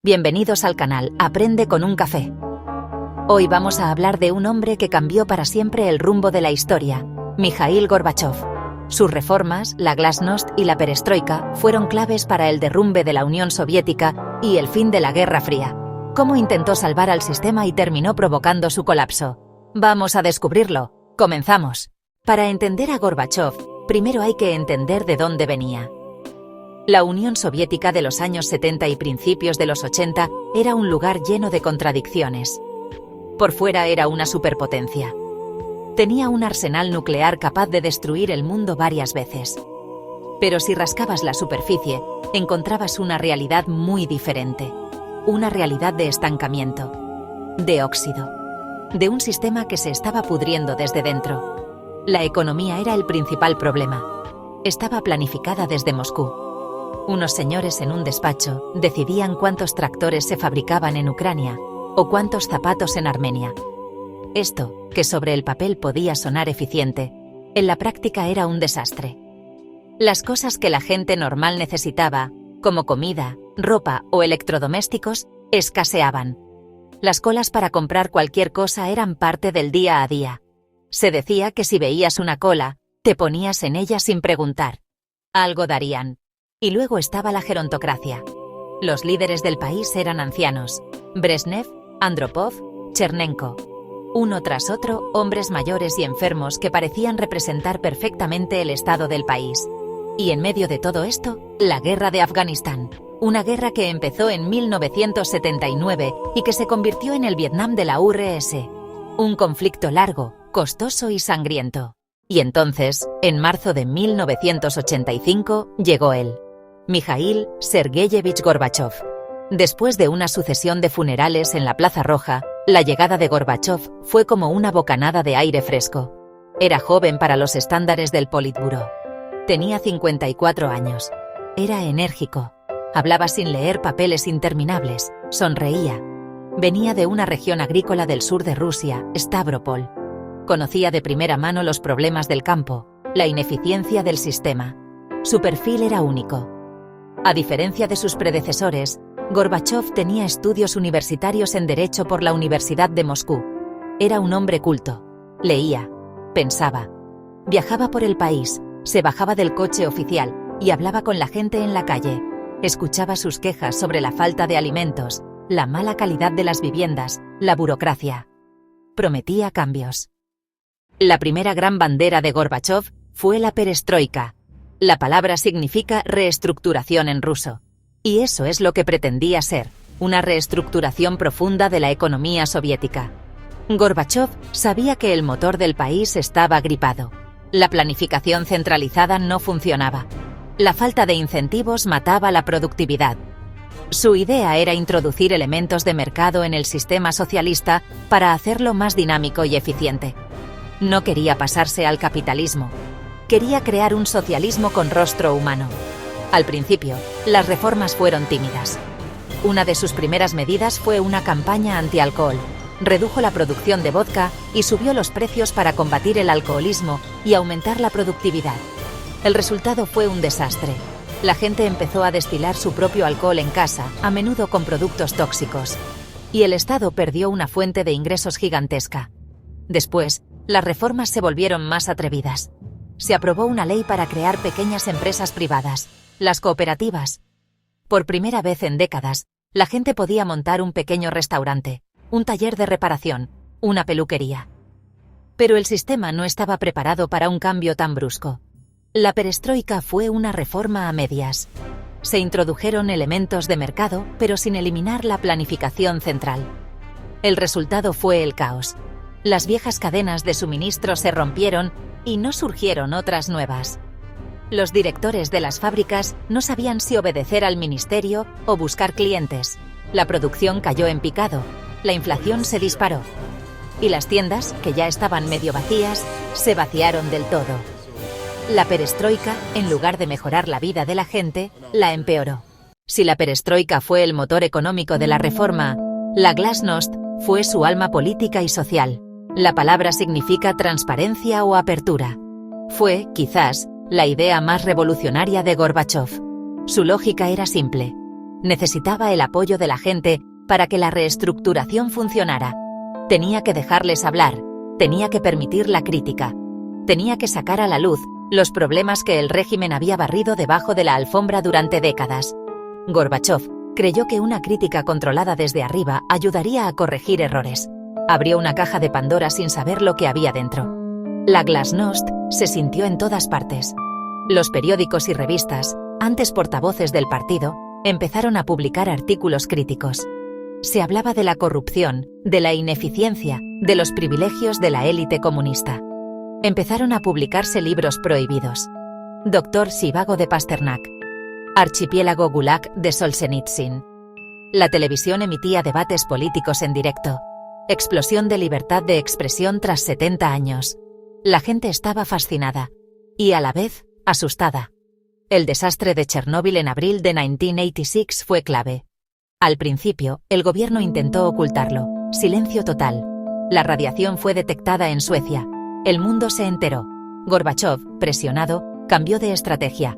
Bienvenidos al canal Aprende con un café. Hoy vamos a hablar de un hombre que cambió para siempre el rumbo de la historia, Mijaíl Gorbachov. Sus reformas, la Glasnost y la Perestroika, fueron claves para el derrumbe de la Unión Soviética y el fin de la Guerra Fría. ¿Cómo intentó salvar al sistema y terminó provocando su colapso? Vamos a descubrirlo. Comenzamos. Para entender a Gorbachov, primero hay que entender de dónde venía. La Unión Soviética de los años 70 y principios de los 80 era un lugar lleno de contradicciones. Por fuera era una superpotencia. Tenía un arsenal nuclear capaz de destruir el mundo varias veces. Pero si rascabas la superficie, encontrabas una realidad muy diferente. Una realidad de estancamiento, de óxido, de un sistema que se estaba pudriendo desde dentro. La economía era el principal problema. Estaba planificada desde Moscú. Unos señores en un despacho decidían cuántos tractores se fabricaban en Ucrania o cuántos zapatos en Armenia. Esto, que sobre el papel podía sonar eficiente, en la práctica era un desastre. Las cosas que la gente normal necesitaba, como comida, ropa o electrodomésticos, escaseaban. Las colas para comprar cualquier cosa eran parte del día a día. Se decía que si veías una cola, te ponías en ella sin preguntar. Algo darían. Y luego estaba la gerontocracia. Los líderes del país eran ancianos: Brezhnev, Andropov, Chernenko. Uno tras otro, hombres mayores y enfermos que parecían representar perfectamente el estado del país. Y en medio de todo esto, la guerra de Afganistán. Una guerra que empezó en 1979 y que se convirtió en el Vietnam de la URSS. Un conflicto largo, costoso y sangriento. Y entonces, en marzo de 1985, llegó él. Mijaíl Sergeyevich Gorbachov. Después de una sucesión de funerales en la Plaza Roja, la llegada de Gorbachov fue como una bocanada de aire fresco. Era joven para los estándares del Politburó. Tenía 54 años. Era enérgico. Hablaba sin leer papeles interminables. Sonreía. Venía de una región agrícola del sur de Rusia, Stavropol. Conocía de primera mano los problemas del campo, la ineficiencia del sistema. Su perfil era único. A diferencia de sus predecesores, Gorbachov tenía estudios universitarios en Derecho por la Universidad de Moscú. Era un hombre culto. Leía, pensaba, viajaba por el país, se bajaba del coche oficial y hablaba con la gente en la calle. Escuchaba sus quejas sobre la falta de alimentos, la mala calidad de las viviendas, la burocracia. Prometía cambios. La primera gran bandera de Gorbachov fue la Perestroika. La palabra significa reestructuración en ruso. Y eso es lo que pretendía ser, una reestructuración profunda de la economía soviética. Gorbachov sabía que el motor del país estaba gripado. La planificación centralizada no funcionaba. La falta de incentivos mataba la productividad. Su idea era introducir elementos de mercado en el sistema socialista para hacerlo más dinámico y eficiente. No quería pasarse al capitalismo. Quería crear un socialismo con rostro humano. Al principio, las reformas fueron tímidas. Una de sus primeras medidas fue una campaña anti-alcohol. Redujo la producción de vodka y subió los precios para combatir el alcoholismo y aumentar la productividad. El resultado fue un desastre. La gente empezó a destilar su propio alcohol en casa, a menudo con productos tóxicos. Y el Estado perdió una fuente de ingresos gigantesca. Después, las reformas se volvieron más atrevidas. Se aprobó una ley para crear pequeñas empresas privadas, las cooperativas. Por primera vez en décadas, la gente podía montar un pequeño restaurante, un taller de reparación, una peluquería. Pero el sistema no estaba preparado para un cambio tan brusco. La perestroika fue una reforma a medias. Se introdujeron elementos de mercado, pero sin eliminar la planificación central. El resultado fue el caos. Las viejas cadenas de suministro se rompieron y no surgieron otras nuevas. Los directores de las fábricas no sabían si obedecer al ministerio o buscar clientes. La producción cayó en picado, la inflación se disparó. Y las tiendas, que ya estaban medio vacías, se vaciaron del todo. La perestroika, en lugar de mejorar la vida de la gente, la empeoró. Si la perestroika fue el motor económico de la reforma, la Glasnost fue su alma política y social. La palabra significa transparencia o apertura. Fue, quizás, la idea más revolucionaria de Gorbachov. Su lógica era simple. Necesitaba el apoyo de la gente para que la reestructuración funcionara. Tenía que dejarles hablar, tenía que permitir la crítica, tenía que sacar a la luz los problemas que el régimen había barrido debajo de la alfombra durante décadas. Gorbachov creyó que una crítica controlada desde arriba ayudaría a corregir errores. Abrió una caja de Pandora sin saber lo que había dentro. La glasnost se sintió en todas partes. Los periódicos y revistas, antes portavoces del partido, empezaron a publicar artículos críticos. Se hablaba de la corrupción, de la ineficiencia, de los privilegios de la élite comunista. Empezaron a publicarse libros prohibidos. Doctor Zhivago de Pasternak. Archipiélago Gulag de Solzhenitsyn. La televisión emitía debates políticos en directo. Explosión de libertad de expresión tras 70 años. La gente estaba fascinada y, a la vez, asustada. El desastre de Chernóbil en abril de 1986 fue clave. Al principio, el gobierno intentó ocultarlo. Silencio total. La radiación fue detectada en Suecia. El mundo se enteró. Gorbachov, presionado, cambió de estrategia.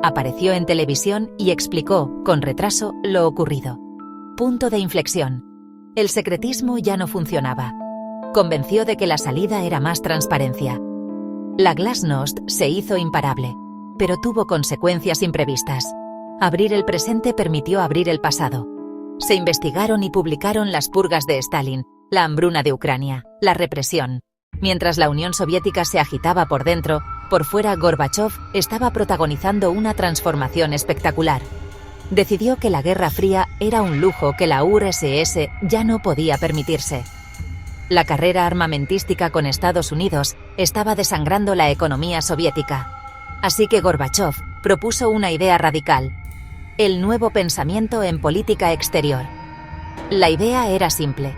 Apareció en televisión y explicó, con retraso, lo ocurrido. Punto de inflexión. El secretismo ya no funcionaba. Convenció de que la salida era más transparencia. La glasnost se hizo imparable, pero tuvo consecuencias imprevistas. Abrir el presente permitió abrir el pasado. Se investigaron y publicaron las purgas de Stalin, la hambruna de Ucrania, la represión. Mientras la Unión Soviética se agitaba por dentro, por fuera Gorbachov estaba protagonizando una transformación espectacular. Decidió que la Guerra Fría era un lujo que la URSS ya no podía permitirse. La carrera armamentística con Estados Unidos estaba desangrando la economía soviética. Así que Gorbachov propuso una idea radical: el nuevo pensamiento en política exterior. La idea era simple.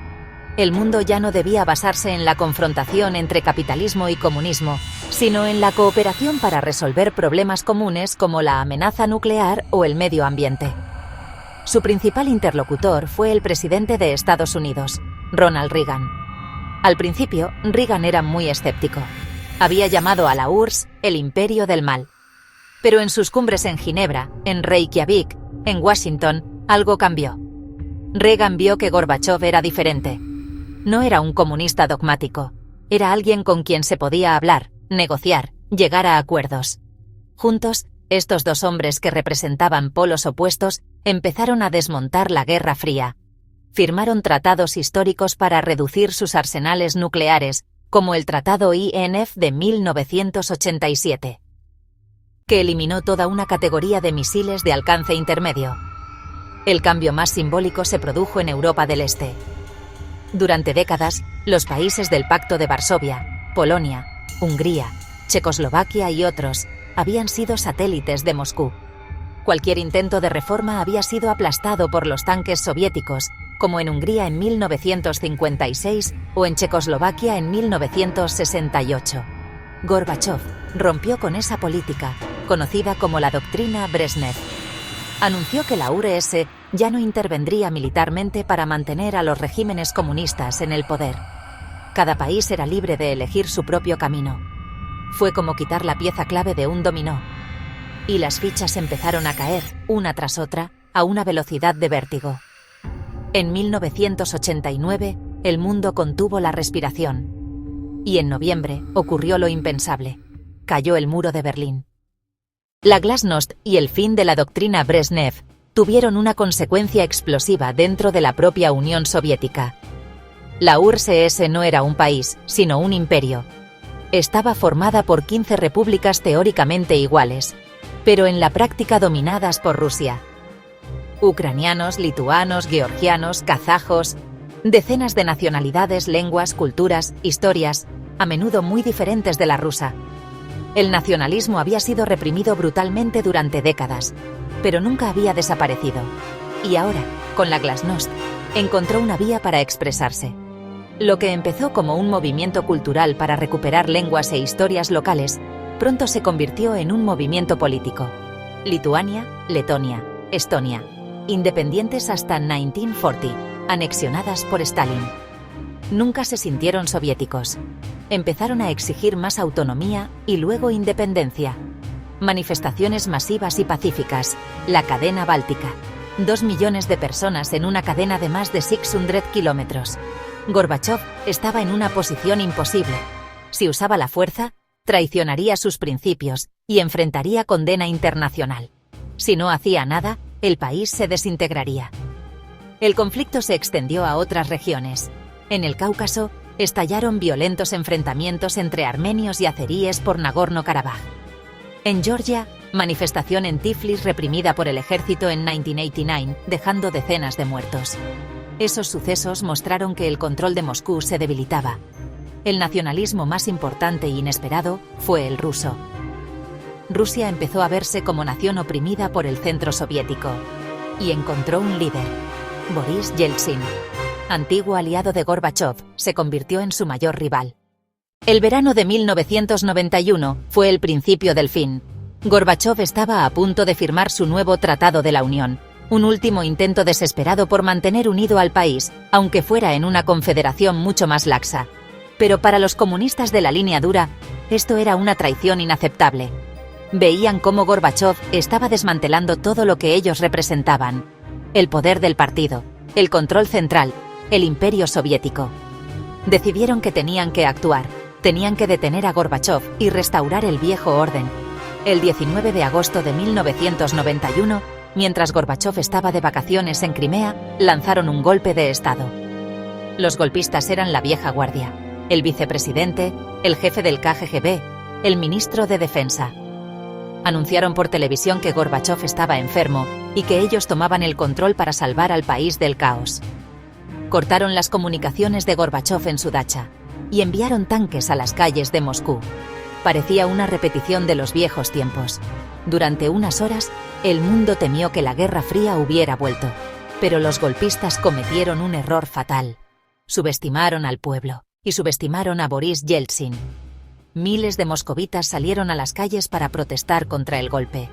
El mundo ya no debía basarse en la confrontación entre capitalismo y comunismo, sino en la cooperación para resolver problemas comunes como la amenaza nuclear o el medio ambiente. Su principal interlocutor fue el presidente de Estados Unidos, Ronald Reagan. Al principio, Reagan era muy escéptico. Había llamado a la URSS el imperio del mal. Pero en sus cumbres en Ginebra, en Reykjavik, en Washington, algo cambió. Reagan vio que Gorbachov era diferente. No era un comunista dogmático. Era alguien con quien se podía hablar, negociar, llegar a acuerdos. Juntos, estos dos hombres que representaban polos opuestos empezaron a desmontar la Guerra Fría. Firmaron tratados históricos para reducir sus arsenales nucleares, como el Tratado INF de 1987, que eliminó toda una categoría de misiles de alcance intermedio. El cambio más simbólico se produjo en Europa del Este. Durante décadas, los países del Pacto de Varsovia, Polonia, Hungría, Checoslovaquia y otros habían sido satélites de Moscú. Cualquier intento de reforma había sido aplastado por los tanques soviéticos, como en Hungría en 1956 o en Checoslovaquia en 1968. Gorbachov rompió con esa política, conocida como la doctrina Brezhnev. Anunció que la URSS ya no intervendría militarmente para mantener a los regímenes comunistas en el poder. Cada país era libre de elegir su propio camino. Fue como quitar la pieza clave de un dominó. Y las fichas empezaron a caer, una tras otra, a una velocidad de vértigo. En 1989, el mundo contuvo la respiración. Y en noviembre ocurrió lo impensable. Cayó el muro de Berlín. La glasnost y el fin de la doctrina Brezhnev tuvieron una consecuencia explosiva dentro de la propia Unión Soviética. La URSS no era un país, sino un imperio. Estaba formada por 15 repúblicas teóricamente iguales, pero en la práctica dominadas por Rusia. Ucranianos, lituanos, georgianos, kazajos, decenas de nacionalidades, lenguas, culturas, historias, a menudo muy diferentes de la rusa. El nacionalismo había sido reprimido brutalmente durante décadas, pero nunca había desaparecido. Y ahora, con la glasnost, encontró una vía para expresarse. Lo que empezó como un movimiento cultural para recuperar lenguas e historias locales, pronto se convirtió en un movimiento político. Lituania, Letonia, Estonia, independientes hasta 1940, anexionadas por Stalin. Nunca se sintieron soviéticos. Empezaron a exigir más autonomía y luego independencia. Manifestaciones masivas y pacíficas, la cadena báltica. 2 millones de personas en una cadena de más de 600 kilómetros. Gorbachov estaba en una posición imposible. Si usaba la fuerza, traicionaría sus principios y enfrentaría condena internacional. Si no hacía nada, el país se desintegraría. El conflicto se extendió a otras regiones. En el Cáucaso, estallaron violentos enfrentamientos entre armenios y azeríes por Nagorno-Karabaj. En Georgia, manifestación en Tiflis reprimida por el ejército en 1989, dejando decenas de muertos. Esos sucesos mostraron que el control de Moscú se debilitaba. El nacionalismo más importante e inesperado fue el ruso. Rusia empezó a verse como nación oprimida por el centro soviético. Y encontró un líder. Boris Yeltsin, antiguo aliado de Gorbachov, se convirtió en su mayor rival. El verano de 1991 fue el principio del fin. Gorbachov estaba a punto de firmar su nuevo Tratado de la Unión, un último intento desesperado por mantener unido al país, aunque fuera en una confederación mucho más laxa. Pero para los comunistas de la línea dura, esto era una traición inaceptable. Veían cómo Gorbachov estaba desmantelando todo lo que ellos representaban: el poder del partido, el control central, el imperio soviético. Decidieron que tenían que actuar, tenían que detener a Gorbachov y restaurar el viejo orden. El 19 de agosto de 1991, mientras Gorbachov estaba de vacaciones en Crimea, lanzaron un golpe de Estado. Los golpistas eran la vieja guardia: el vicepresidente, el jefe del KGB, el ministro de Defensa. Anunciaron por televisión que Gorbachov estaba enfermo y que ellos tomaban el control para salvar al país del caos. Cortaron las comunicaciones de Gorbachov en su dacha y enviaron tanques a las calles de Moscú. Parecía una repetición de los viejos tiempos. Durante unas horas, el mundo temió que la Guerra Fría hubiera vuelto, pero los golpistas cometieron un error fatal. Subestimaron al pueblo y subestimaron a Boris Yeltsin. Miles de moscovitas salieron a las calles para protestar contra el golpe.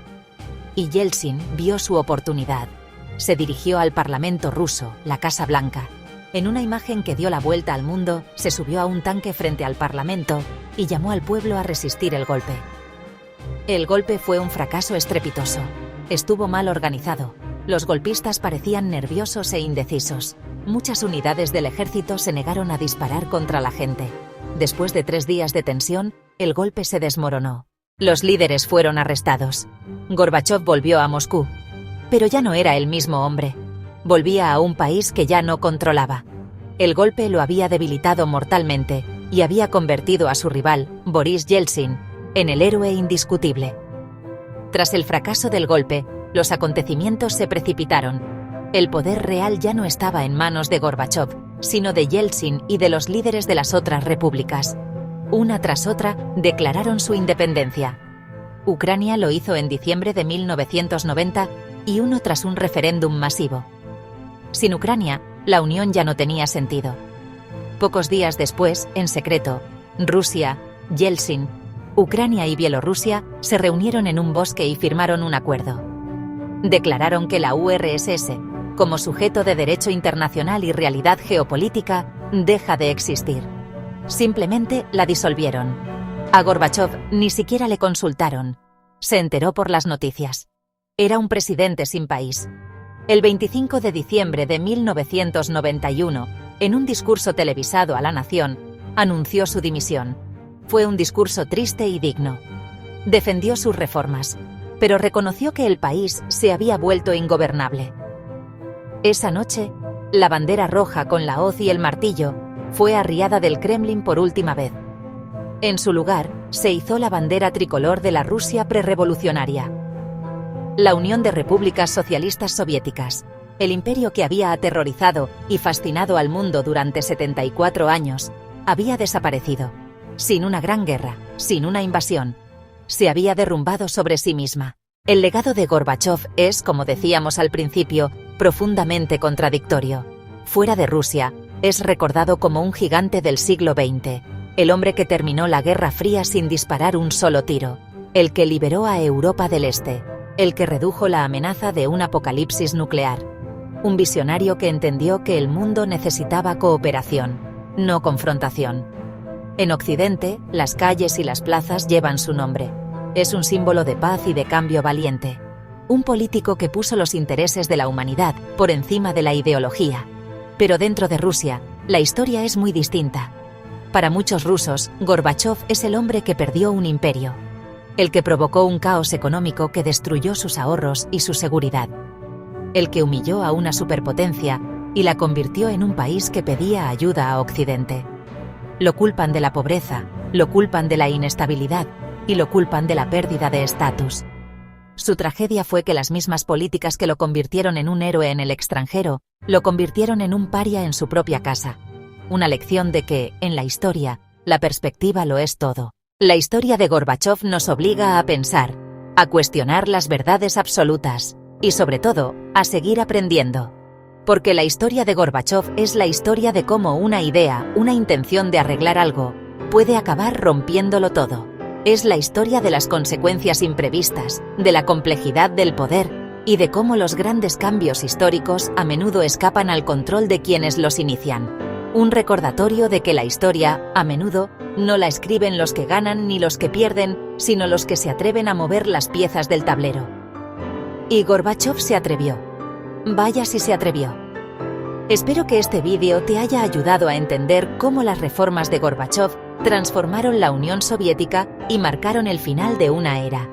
Y Yeltsin vio su oportunidad. Se dirigió al Parlamento ruso, la Casa Blanca. En una imagen que dio la vuelta al mundo, se subió a un tanque frente al Parlamento y llamó al pueblo a resistir el golpe. El golpe fue un fracaso estrepitoso. Estuvo mal organizado. Los golpistas parecían nerviosos e indecisos. Muchas unidades del ejército se negaron a disparar contra la gente. Después de 3 días de tensión, el golpe se desmoronó. Los líderes fueron arrestados. Gorbachov volvió a Moscú. Pero ya no era el mismo hombre. Volvía a un país que ya no controlaba. El golpe lo había debilitado mortalmente y había convertido a su rival, Boris Yeltsin, en el héroe indiscutible. Tras el fracaso del golpe, los acontecimientos se precipitaron. El poder real ya no estaba en manos de Gorbachov, sino de Yeltsin y de los líderes de las otras repúblicas. Una tras otra, declararon su independencia. Ucrania lo hizo en diciembre de 1990 y uno tras un referéndum masivo. Sin Ucrania, la unión ya no tenía sentido. Pocos días después, en secreto, Rusia, Yeltsin, Ucrania y Bielorrusia se reunieron en un bosque y firmaron un acuerdo. Declararon que la URSS, como sujeto de derecho internacional y realidad geopolítica, deja de existir. Simplemente la disolvieron. A Gorbachov ni siquiera le consultaron. Se enteró por las noticias. Era un presidente sin país. El 25 de diciembre de 1991, en un discurso televisado a la nación, anunció su dimisión. Fue un discurso triste y digno. Defendió sus reformas, pero reconoció que el país se había vuelto ingobernable. Esa noche, la bandera roja con la hoz y el martillo fue arriada del Kremlin por última vez. En su lugar, se izó la bandera tricolor de la Rusia prerrevolucionaria. La Unión de Repúblicas Socialistas Soviéticas, el imperio que había aterrorizado y fascinado al mundo durante 74 años, había desaparecido. Sin una gran guerra, sin una invasión. Se había derrumbado sobre sí misma. El legado de Gorbachov es, como decíamos al principio, profundamente contradictorio. Fuera de Rusia, es recordado como un gigante del siglo XX, el hombre que terminó la Guerra Fría sin disparar un solo tiro, el que liberó a Europa del Este, el que redujo la amenaza de un apocalipsis nuclear. Un visionario que entendió que el mundo necesitaba cooperación, no confrontación. En Occidente, las calles y las plazas llevan su nombre. Es un símbolo de paz y de cambio valiente. un político que puso los intereses de la humanidad por encima de la ideología. Pero dentro de Rusia, la historia es muy distinta. Para muchos rusos, Gorbachov es el hombre que perdió un imperio, el que provocó un caos económico que destruyó sus ahorros y su seguridad, el que humilló a una superpotencia y la convirtió en un país que pedía ayuda a Occidente. Lo culpan de la pobreza, lo culpan de la inestabilidad y lo culpan de la pérdida de estatus. Su tragedia fue que las mismas políticas que lo convirtieron en un héroe en el extranjero, lo convirtieron en un paria en su propia casa. Una lección de que, en la historia, la perspectiva lo es todo. La historia de Gorbachov nos obliga a pensar, a cuestionar las verdades absolutas y, sobre todo, a seguir aprendiendo. Porque la historia de Gorbachov es la historia de cómo una idea, una intención de arreglar algo, puede acabar rompiéndolo todo. Es la historia de las consecuencias imprevistas, de la complejidad del poder y de cómo los grandes cambios históricos a menudo escapan al control de quienes los inician. Un recordatorio de que la historia, a menudo, no la escriben los que ganan ni los que pierden, sino los que se atreven a mover las piezas del tablero. Y Gorbachov se atrevió. Vaya si se atrevió. Espero que este vídeo te haya ayudado a entender cómo las reformas de Gorbachov transformaron la Unión Soviética y marcaron el final de una era.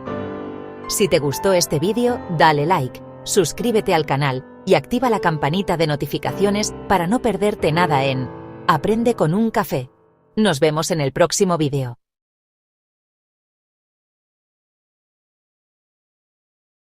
Si te gustó este vídeo, dale like, suscríbete al canal y activa la campanita de notificaciones para no perderte nada en Aprende con un café. Nos vemos en el próximo vídeo.